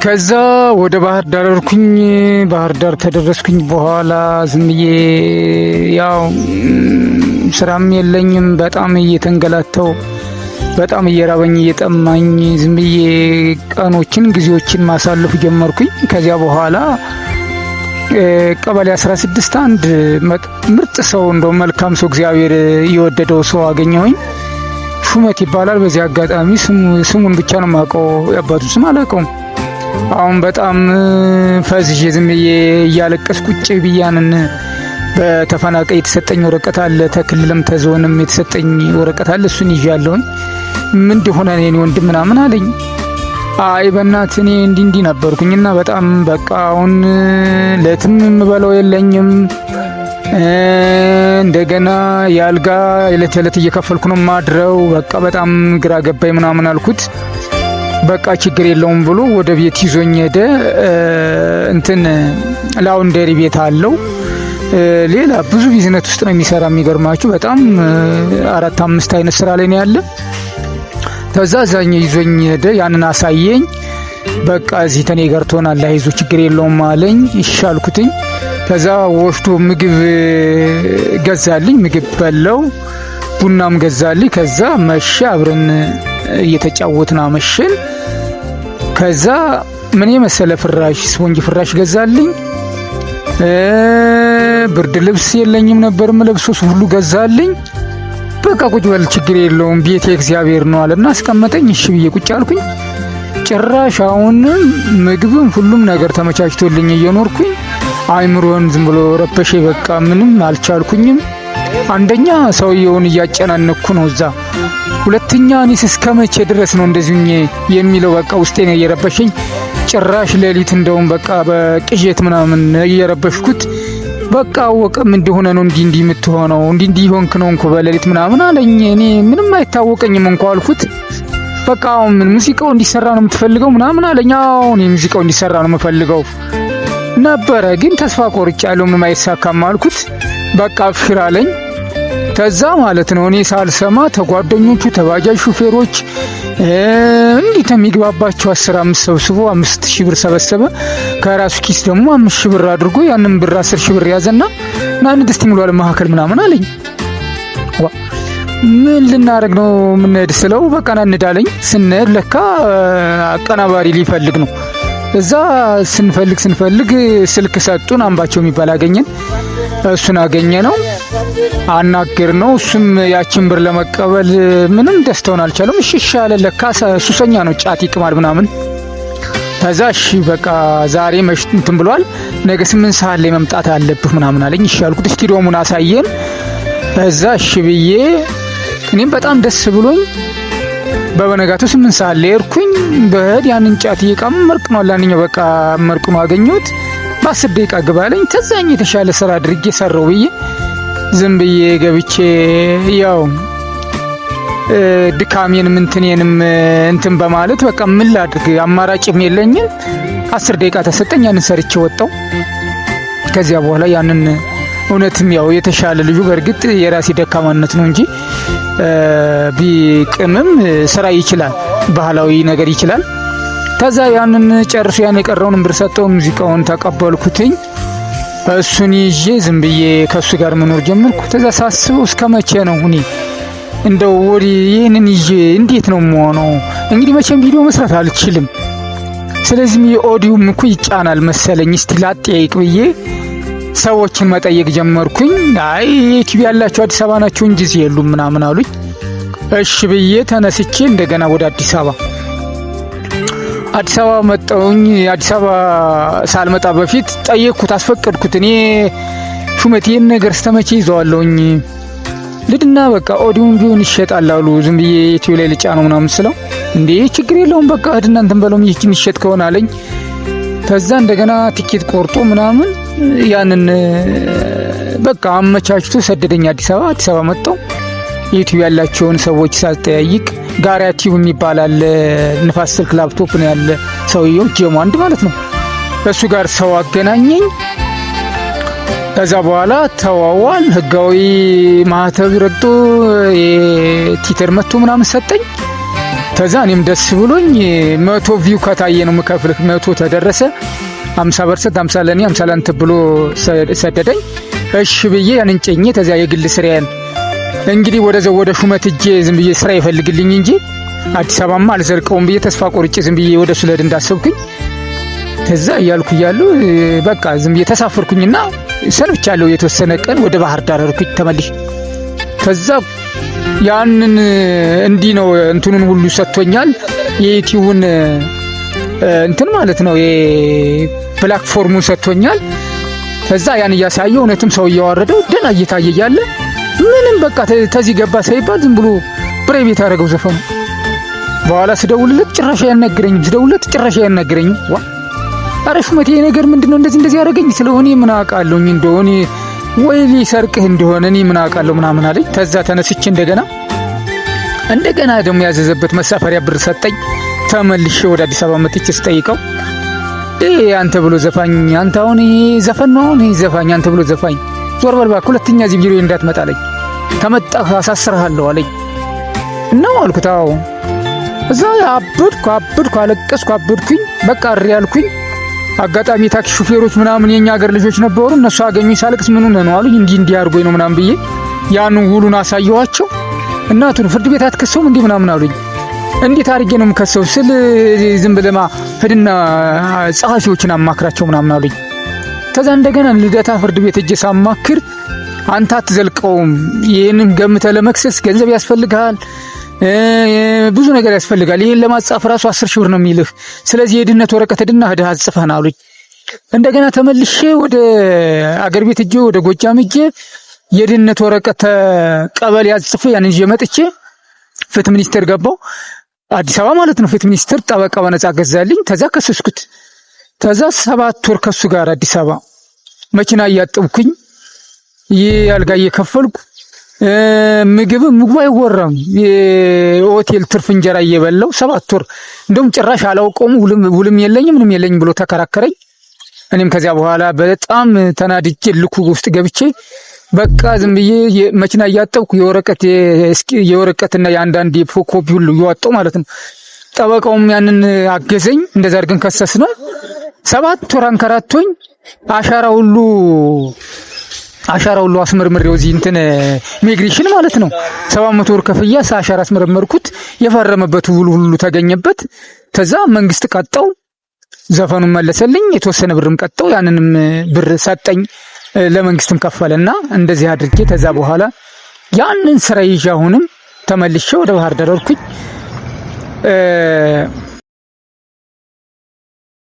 ከዛ ወደ ባህር ዳር አርኩኝ። ባህር ዳር ከደረስኩኝ በኋላ ዝም ብዬ ያው ስራም የለኝም፣ በጣም እየተንገላተው፣ በጣም እየራበኝ እየጠማኝ ዝም ብዬ ቀኖችን ጊዜዎችን ማሳለፍ ጀመርኩኝ። ከዚያ በኋላ ቀበሌ 16 አንድ ምርጥ ሰው እንደው መልካም ሰው እግዚአብሔር የወደደው ሰው አገኘሁኝ። ሹመት ይባላል። በዚህ አጋጣሚ ስሙን ብቻ ነው የማውቀው፣ የአባቱ ስም አላውቀውም። አሁን በጣም ፈዝዤ ዝም ብዬ እያለቀስኩ ቁጭ ብያንን በተፈናቃይ የተሰጠኝ ወረቀት አለ፣ ተክልልም ተዞንም የተሰጠኝ ወረቀት አለ። እሱን ይዣለሁኝ። ምን እንደሆነ እኔ ወንድም ምናምን አለኝ። አይ በእናትህ እኔ እንዲህ ነበርኩኝና በጣም በቃ አሁን ለትም የምበለው የለኝም፣ እንደገና የአልጋ የዕለት እየከፈልኩ ነው ማድረው፣ በቃ በጣም ግራ ገባኝ ምናምን አልኩት። በቃ ችግር የለውም ብሎ ወደ ቤት ይዞኝ ሄደ። እንትን ላውንደሪ ቤት አለው። ሌላ ብዙ ቢዝነስ ውስጥ ነው የሚሰራ። የሚገርማችሁ በጣም 4-5 አይነት ስራ ላይ ነው ያለ። ከዛ ዛኝ ይዞኝ ሄደ። ያንን አሳየኝ። በቃ እዚህ ተኔ ጋር ትሆናለህ፣ አይዞህ ችግር የለውም አለኝ። ይሻልኩትኝ። ከዛ ወስዶ ምግብ ገዛልኝ። ምግብ በለው፣ ቡናም ገዛልኝ። ከዛ መሸ፣ አብረን እየተጫወትን አመሸን። ከዛ ምን የመሰለ ፍራሽ፣ ስፖንጅ ፍራሽ ገዛልኝ። ብርድ ልብስ የለኝም ነበር የምለብሰው፣ ሁሉ ገዛልኝ። በቃ ቁጭ በል ችግር የለውም ቤቴ እግዚአብሔር ነው አለና አስቀመጠኝ። እሺ ብዬ ቁጭ አልኩኝ። ጭራሽ አሁንም ምግብም ሁሉም ነገር ተመቻችቶልኝ እየኖርኩኝ አይምሮን ዝም ብሎ ረበሼ። በቃ ምንም አልቻልኩኝም። አንደኛ ሰውየውን እያጨናነኩ ነው እዛ፣ ሁለተኛ እኔስ እስከመቼ ድረስ ነው እንደዚሁ የሚለው በቃ ውስጤ ነው እየረበሸኝ። ጭራሽ ሌሊት እንደውም በቃ በቅዠት ምናምን እየረበሽኩት በቃ አወቀም እንደሆነ ነው እንዲህ የምትሆነው እንዲህ ሆንክ ነው እንኳ በሌሊት ምናምን አለኝ። እኔ ምንም አይታወቀኝም እንኳ አልኩት። በቃ አሁን ምን ሙዚቃው እንዲሰራ ነው የምትፈልገው ምናምን አለኝ። አዎ እኔ ሙዚቃው እንዲሰራ ነው የምፈልገው ነበረ፣ ግን ተስፋ ቆርጫለሁ፣ ምንም አይሳካም አልኩት። በቃ አፍሽር አለኝ። ከዛ ማለት ነው እኔ ሳልሰማ ተጓደኞቹ ተባጃጅ ሹፌሮች እንዲህ ተሚግባባቸው 15 ሰብስቦ 5000 ብር ሰበሰበ። ከራሱ ኪስ ደግሞ 5000 ብር አድርጎ ያንን ብር 10000 ብር ያዘና ናን ደስቲ ሙሉ መሀከል ምናምን አለኝ። ምን ልናረግ ነው የምንሄድ ስለው በቃ እናንዳለኝ። ስንሄድ ለካ አቀናባሪ ሊፈልግ ነው። እዛ ስንፈልግ ስልክ ሰጡን። አምባቸው የሚባል አገኘን። እሱን አገኘ ነው አናገር ነው። እሱም ያችን ብር ለመቀበል ምንም ደስተውን አልቻለም። እሺ አለ። ለካ ሱሰኛ ነው፣ ጫት ይቅማል ምናምን። ከዛ እሺ በቃ ዛሬ እንትን ብሏል፣ ነገ 8 ሰዓት ላይ መምጣት አለብህ ምናምን አለኝ። እሺ አልኩት። ስቱዲዮሙን አሳየን። ከዛ እሺ ብዬ እኔም በጣም ደስ ብሎኝ በበነጋቱ 8 ሰዓት ላይ እርኩኝ። በህድ ያንን ጫት ይቃም መርቅነው ላንኛው በቃ መርቅነው አገኘሁት። በ10 ደቂቃ ግባለኝ። ተዛኝ የተሻለ ስራ አድርጌ ሰራው ብዬ ዝም ብዬ ገብቼ ያው ድካሜንም እንትኔንም እንትን በማለት በቃ ምን ላድርግ አማራጭም የለኝም። 10 ደቂቃ ተሰጠኝ። ያንን ሰርቼ ወጣው። ከዚያ በኋላ ያንን እውነትም ያው የተሻለ ልጁ በእርግጥ የራሴ ደካማነት ነው እንጂ ቢቅምም ስራ ይችላል፣ ባህላዊ ነገር ይችላል። ከዛ ያንን ጨርሶ ያን የቀረውን ብር ሰጠው። ሙዚቃውን ተቀበልኩትኝ። እሱን ይዤ ዝም ብዬ ከሱ ጋር መኖር ጀመርኩ። ከዛ ሳስበው እስከመቼ ነው እኔ እንደው ይህንን ይዤ እንዴት ነው የምሆነው? እንግዲህ መቼም ቪዲዮ መስራት አልችልም። ስለዚህ የኦዲዮም እኮ ይጫናል መሰለኝ። እስቲ ላጠያይቅ ብዬ ሰዎችን መጠየቅ ጀመርኩኝ። አይ ዩቲዩብ ያላችሁ አዲስ አበባ ናችሁ እንጂ እዚህ የሉም ምናምን አሉኝ። እሺ ብዬ ተነስቼ እንደገና ወደ አዲስ አበባ መጣሁኝ። አዲስ አበባ ሳልመጣ በፊት ጠየቅኩት፣ አስፈቀድኩት። እኔ ሹመቴን ነገር ስተመቼ ይዘዋለሁኝ ልድና በቃ ኦዲዮም ቢሆን ይሸጣል አሉ። ዝም ብዬ ዩቲዩብ ላይ ልጫ ነው ምናምን ስለው እንዴ ችግር የለውም በቃ እድና እንትን በለውም የሚሸጥ ከሆነ አለኝ። ከዛ እንደገና ቲኬት ቆርጦ ምናምን ያንን በቃ አመቻችቶ ሰደደኝ አዲስ አበባ መጣሁ። ዩቲዩብ ያላቸውን ሰዎች ሳልጠያይቅ ጋሪያ ቲዩብ የሚባል አለ፣ ንፋስ ስልክ ላፕቶፕ ነው ያለ ሰውየው ጄሞ አንድ ማለት ነው። እሱ ጋር ሰው አገናኘኝ። ከዛ በኋላ ተዋዋል። ህጋዊ ማህተብ ረግጦ የቲተር መቶ ምናምን ሰጠኝ። ከዛ እኔም ደስ ብሎኝ 100 ቪው ከታየ ነው የምከፍልህ 100 ተደረሰ 50% 50 ለኔ 50 ላንተ ብሎ ሰደደኝ። እሺ ብዬ ያንን ጨኜ ከዛ የግል ስራዬን እንግዲህ ወደ ሹመት እጄ ዝም ብዬ ስራ ይፈልግልኝ እንጂ አዲስ አበባማ አልዘልቀውም ብዬ ተስፋ ቆርጬ ዝም ብዬ ወደ ሱለድ እንዳሰብኩኝ ከዛ እያልኩ እያለሁ በቃ ዝም ብዬ ተሳፈርኩኝና ሰንብቻለሁ። የተወሰነ ቀን ወደ ባህር ዳር አርኩኝ ተመልሼ። ከዛ ያንን እንዲህ ነው እንትኑን ሁሉ ሰጥቶኛል። የዩቲዩብን እንትን ማለት ነው የፕላትፎርሙን ሰጥቶኛል። ከዛ ያን እያሳየው እውነትም ሰው እያወረደው ደና እየታየ ያለ ምንም በቃ ተዚህ ገባ ሳይባል ዝም ብሎ ፕራይቬት ያደረገው ዘፈኑ። በኋላ ስደውልለት ጭራሽ አያናግረኝም። ዋ አረ ሹመቴ ነገር ምንድነው እንደዚህ ያደረገኝ ስለሆነ ምን አውቃለሁ እንደሆነ ወይ ሊሰርቅህ እንደሆነ እኔ ምን አውቃለሁ ምናምን አለኝ። ከዛ ተነስቼ እንደገና ደግሞ ያዘዘበት መሳፈሪያ ብር ሰጠኝ። ተመልሼ ወደ አዲስ አበባ መጥቼ ስጠይቀው አንተ ብሎ ዘፋኝ አንተ አሁን ዘፈን ነው አሁን ዘፋኝ አንተ ብሎ ዘፋኝ ዞር በል እባክህ ሁለተኛ እዚህ ቪዲዮ እንዳትመጣ አለኝ። ተመጣህ አሳስርሃለሁ አለኝ። ነው አልኩት። አዎ እዛ አበድኩ አለቀስኩ አበድኩኝ። በቃ እሪ ያልኩኝ። አጋጣሚ ታክሲ ሹፌሮች ምናምን የኛ ሀገር ልጆች ነበሩ። እነሱ አገኙኝ ሳለቅስ ምን ሆነ ነው አሉኝ። እንዲህ አድርጎኝ ነው ምናምን ብዬ ያን ውሉን አሳየኋቸው። እናቱን ፍርድ ቤት አትከሰውም እንዲህ ምናምን አሉኝ። እንዴት አድርጌ ነው የምከሰው ስል ዝም ብለማ ሄድና ጸሐፊዎችን አማክራቸው ምናምን አሉኝ። ከዛ እንደገና ልደታ ፍርድ ቤት እጄ ሳማክር አንተ አትዘልቀውም፣ ይሄንን ገምተህ ለመክሰስ ገንዘብ ያስፈልጋል፣ ብዙ ነገር ያስፈልጋል፣ ይሄን ለማጻፍ ራሱ 10 ሺህ ብር ነው የሚልህ፣ ስለዚህ የድህነት ወረቀት ሄድና ሄደህ አጽፈህና አሉኝ። እንደገና ተመልሼ ወደ አገር ቤት እጄ ወደ ጎጃም እጄ የድህነት ወረቀት ቀበሌ አጽፌ ያን ይዤ መጥቼ ፍትህ ሚኒስቴር ገባው። አዲስ አበባ ማለት ነው። ፍትህ ሚኒስቴር ጠበቃ በነጻ ገዛልኝ። ከዛ ከሰስኩት። ከዛ 7 ወር ከሱ ጋር አዲስ አበባ መኪና እያጠብኩኝ አልጋ እየከፈልኩ ምግቡ አይወራም የሆቴል ትርፍ እንጀራ እየበላው 7 ወር እንደውም ጭራሽ አላውቀውም ውልም የለኝም ምንም የለኝም ብሎ ተከራከረኝ። እኔም ከዚያ በኋላ በጣም ተናድጄ ልኩ ውስጥ ገብቼ በቃ ዝም ብዬ መኪና እያጠብኩ የወረቀትና የአንዳንድ ኮፒ ሁሉ እያወጣሁ ማለት ነው። ጠበቃውም ያንን አገዘኝ። እንደዛ አድርገን ከሰስነው 7 ወር አንከራቶኝ አሻራ ሁሉ አስመርምሬው እዚህ እንትን ኢሚግሬሽን ማለት ነው 700 ወር ከፍያ አሻራ አስመረመርኩት። የፈረመበት ውል ሁሉ ተገኘበት። ከዛ መንግስት ቀጣው፣ ዘፈኑን መለሰልኝ። የተወሰነ ብርም ቀጣው፣ ያንንም ብር ሰጠኝ፣ ለመንግስትም ከፈለና እንደዚህ አድርጌ ከዛ በኋላ ያንን ስራ ይዤ አሁንም ተመልሼ ወደ ባህር ዳር አልኩኝ።